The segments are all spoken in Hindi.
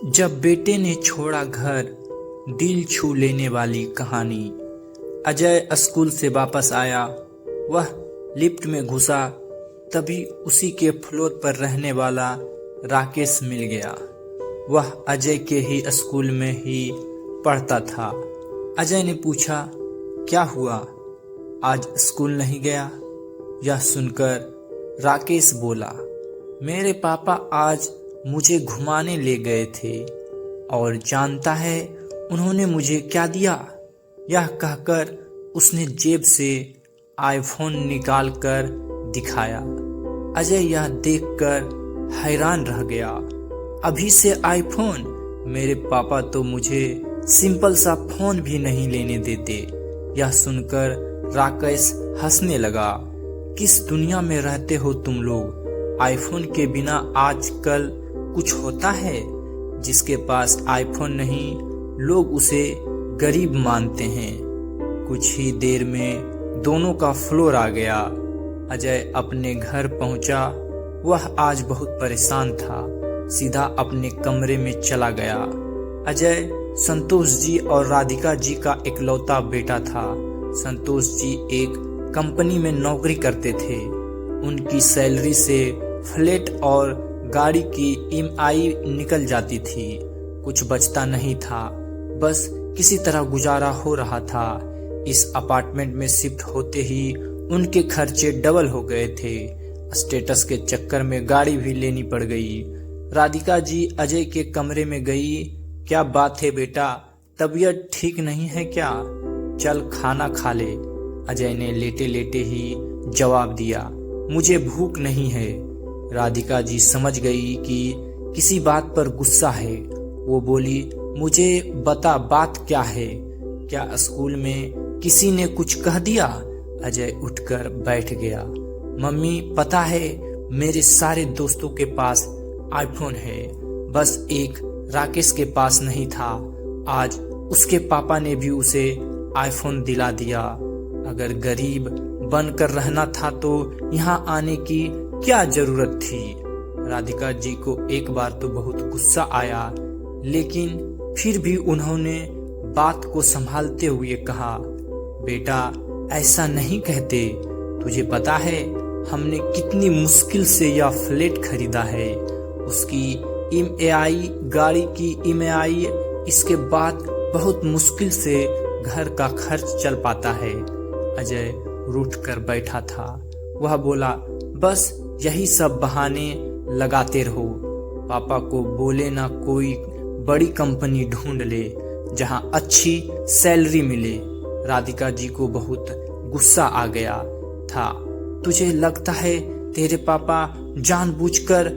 जब बेटे ने छोड़ा घर, दिल छू लेने वाली कहानी। अजय स्कूल से वापस आया। वह लिफ्ट में घुसा, तभी उसी के फ्लोर पर रहने वाला राकेश मिल गया। वह अजय के ही स्कूल में ही पढ़ता था। अजय ने पूछा, क्या हुआ, आज स्कूल नहीं गया? यह सुनकर राकेश बोला, मेरे पापा आज मुझे घुमाने ले गए थे और जानता है उन्होंने मुझे क्या दिया? यह कहकर उसने जेब से आईफोन निकाल कर दिखाया। अजय यह देखकर हैरान रह गया। अभी से आईफोन? मेरे पापा तो मुझे सिंपल सा फोन भी नहीं लेने देते। यह सुनकर राकेश हंसने लगा। किस दुनिया में रहते हो तुम लोग? आईफोन के बिना आजकल कुछ होता है? जिसके पास आईफोन नहीं, लोग उसे गरीब मानते हैं। कुछ ही देर में दोनों का फ्लोर आ गया। अजय अपने घर पहुंचा। वह आज बहुत परेशान था। सीधा अपने कमरे में चला गया। अजय संतोष जी और राधिका जी का इकलौता बेटा था। संतोष जी एक कंपनी में नौकरी करते थे। उनकी सैलरी से फ्लैट और गाड़ी की ईएमआई निकल जाती थी। कुछ बचता नहीं था, बस किसी तरह गुजारा हो रहा था। इस अपार्टमेंट में शिफ्ट होते ही उनके खर्चे डबल हो गए थे। स्टेटस के चक्कर में गाड़ी भी लेनी पड़ गई। राधिका जी अजय के कमरे में गई। क्या बात है बेटा, तबीयत ठीक नहीं है क्या? चल खाना खा ले। अजय ने लेटे लेटे ही जवाब दिया, मुझे भूख नहीं है। राधिका जी समझ गई कि किसी बात पर गुस्सा है। वो बोली, मुझे बता बात क्या है? क्या स्कूल में किसी ने कुछ कह दिया? अजय उठकर बैठ गया। मम्मी, पता है मेरे सारे दोस्तों के पास आईफोन है, बस एक राकेश के पास नहीं था। आज उसके पापा ने भी उसे आईफोन दिला दिया। अगर गरीब बनकर रहना था तो यहाँ आने की क्या जरूरत थी? राधिका जी को एक बार तो बहुत गुस्सा आया, लेकिन फिर भी उन्होंने बात को संभालते हुए कहा, बेटा ऐसा नहीं कहते। तुझे पता है हमने कितनी मुश्किल से यह फ्लैट खरीदा है। उसकी ईएमआई, गाड़ी की ईएमआई, इसके बाद बहुत मुश्किल से घर का खर्च चल पाता है। अजय रूठ कर बैठा था। वह बोला, बस यही सब बहाने लगाते रहो। पापा को बोले ना कोई बड़ी कंपनी ढूंढ ले जहां अच्छी सैलरी मिले। राधिका जी को बहुत गुस्सा आ गया था। तुझे लगता है तेरे पापा जानबूझकर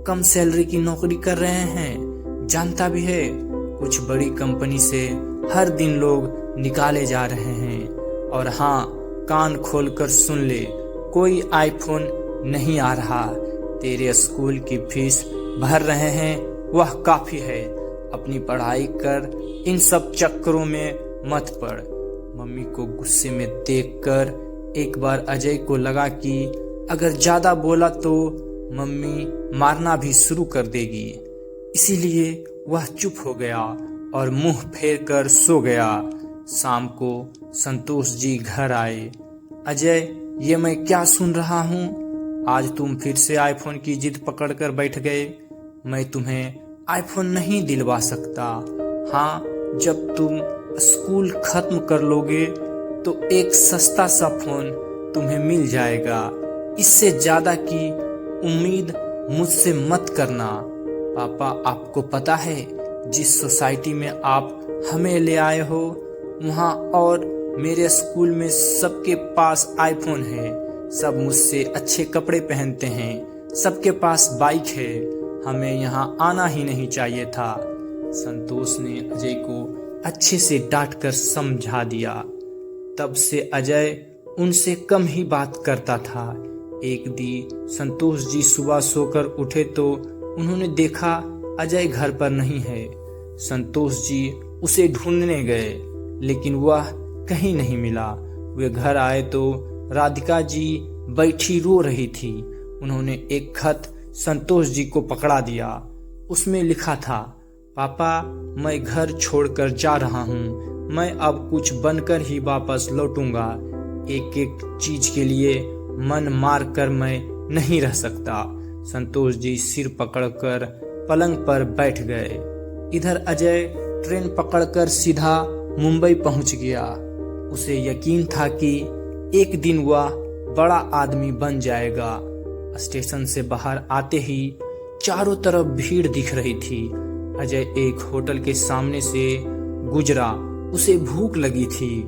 कम सैलरी की नौकरी कर रहे हैं? जानता भी है कुछ बड़ी कंपनी से हर दिन लोग निकाले जा रहे हैं। और हाँ, कान खोलकर सुन ले, कोई आईफोन नहीं आ रहा। तेरे स्कूल की फीस भर रहे हैं, वह काफी है। अपनी पढ़ाई कर, इन सब चक्करों में मत पड़। मम्मी को गुस्से में देखकर एक बार अजय को लगा कि अगर ज्यादा बोला तो मम्मी मारना भी शुरू कर देगी। इसीलिए वह चुप हो गया और मुंह फेर कर सो गया। शाम को संतोष जी घर आए। अजय, ये मैं क्या सुन रहा हूँ? आज तुम फिर से आईफोन की जिद पकड़कर बैठ गए। मैं तुम्हें आईफोन नहीं दिलवा सकता। हाँ, जब तुम स्कूल खत्म कर लोगे तो एक सस्ता सा फोन तुम्हें मिल जाएगा। इससे ज्यादा की उम्मीद मुझसे मत करना। पापा, आपको पता है जिस सोसाइटी में आप हमें ले आए हो, वहाँ और मेरे स्कूल में सबके पास आईफोन है। सब मुझसे अच्छे कपड़े पहनते हैं, सबके पास बाइक है। हमें यहाँ आना ही नहीं चाहिए था। संतोष ने अजय को अच्छे से डांट कर समझा दिया। तब से अजय उनसे कम ही बात करता था। एक दिन संतोष जी सुबह सोकर उठे तो उन्होंने देखा अजय घर पर नहीं है। संतोष जी उसे ढूंढने गए, लेकिन वह कहीं नहीं मिला। वे घर आए तो राधिका जी बैठी रो रही थी। उन्होंने एक खत संतोष जी को पकड़ा दिया। उसमें लिखा था, पापा, मैं घर छोड़कर जा रहा हूँ। मैं अब कुछ बनकर ही वापस लौटूंगा। एक एक चीज के लिए मन मार कर मैं नहीं रह सकता। संतोष जी सिर पकड़कर पलंग पर बैठ गए। इधर अजय ट्रेन पकड़कर सीधा मुंबई पहुंच गया। उसे यकीन था कि एक दिन वह बड़ा आदमी बन जाएगा। स्टेशन से बाहर आते ही चारों तरफ भीड़ दिख रही थी। अजय एक होटल के सामने से गुजरा। उसे भूख लगी थी।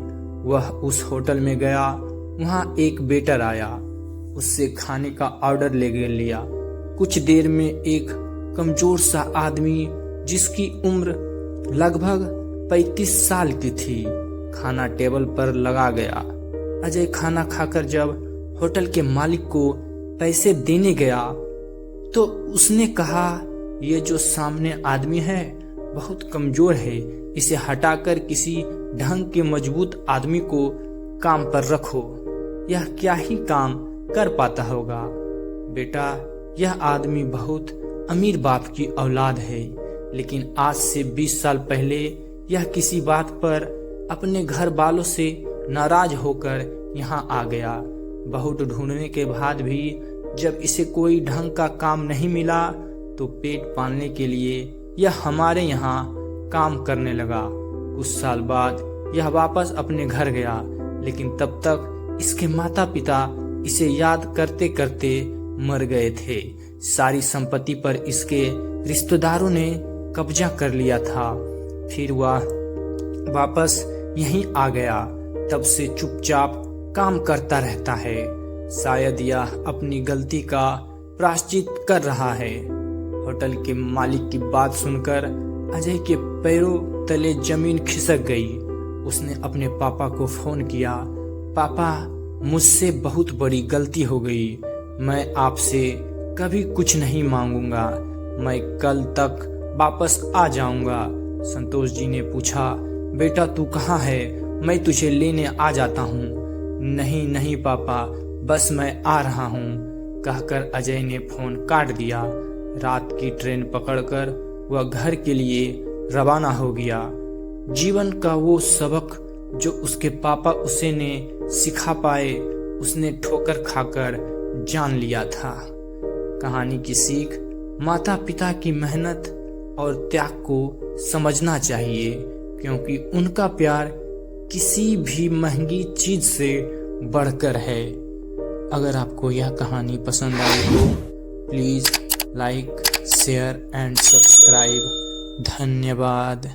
वह उस होटल में गया। वहां एक वेटर आया। उससे खाने का ऑर्डर ले लिया। कुछ देर में एक कमजोर सा आदमी जिसकी उम्र लगभग 35 साल की थी, खाना टेबल पर लगा गया। अजय खाना खाकर जब होटल के मालिक को पैसे देने गया तो उसने कहा, ये जो सामने आदमी है बहुत कमजोर है, इसे हटाकर किसी ढंग के मजबूत आदमी को काम पर रखो। यह क्या ही काम कर पाता होगा। बेटा, यह आदमी बहुत अमीर बाप की औलाद है, लेकिन आज से 20 साल पहले यह किसी बात पर अपने घर वालों से नाराज होकर यहाँ आ गया। बहुत ढूंढने के बाद भी जब इसे कोई ढंग का काम नहीं मिला तो पेट पालने के लिए यह हमारे यहाँ काम करने लगा। कुछ साल बाद यह वापस अपने घर गया, लेकिन तब तक इसके माता पिता इसे याद करते करते मर गए थे। सारी संपत्ति पर इसके रिश्तेदारों ने कब्जा कर लिया था। फिर वह वापस यहीं आ गया। तब से चुपचाप काम करता रहता है। शायद यह अपनी गलती का प्रायश्चित कर रहा है। होटल के मालिक की बात सुनकर अजय के पैरों तले जमीन खिसक गई। उसने अपने पापा को फोन किया। पापा, मुझसे बहुत बड़ी गलती हो गई। मैं आपसे कभी कुछ नहीं मांगूंगा। मैं कल तक वापस आ जाऊंगा। संतोष जी ने पूछा, बेटा तू कहाँ है? मैं तुझे लेने आ जाता हूँ। नहीं नहीं पापा, बस मैं आ रहा हूँ, कहकर अजय ने फोन काट दिया। रात की ट्रेन पकड़कर वह घर के लिए रवाना हो गया। जीवन का वो सबक जो उसके पापा उसे ने सिखा पाए, उसने ठोकर खाकर जान लिया था। कहानी की सीख, माता पिता की मेहनत और त्याग को समझना चाहिए, क्योंकि उनका प्यार किसी भी महंगी चीज से बढ़कर है। अगर आपको यह कहानी पसंद आई तो please like, share and subscribe. धन्यवाद।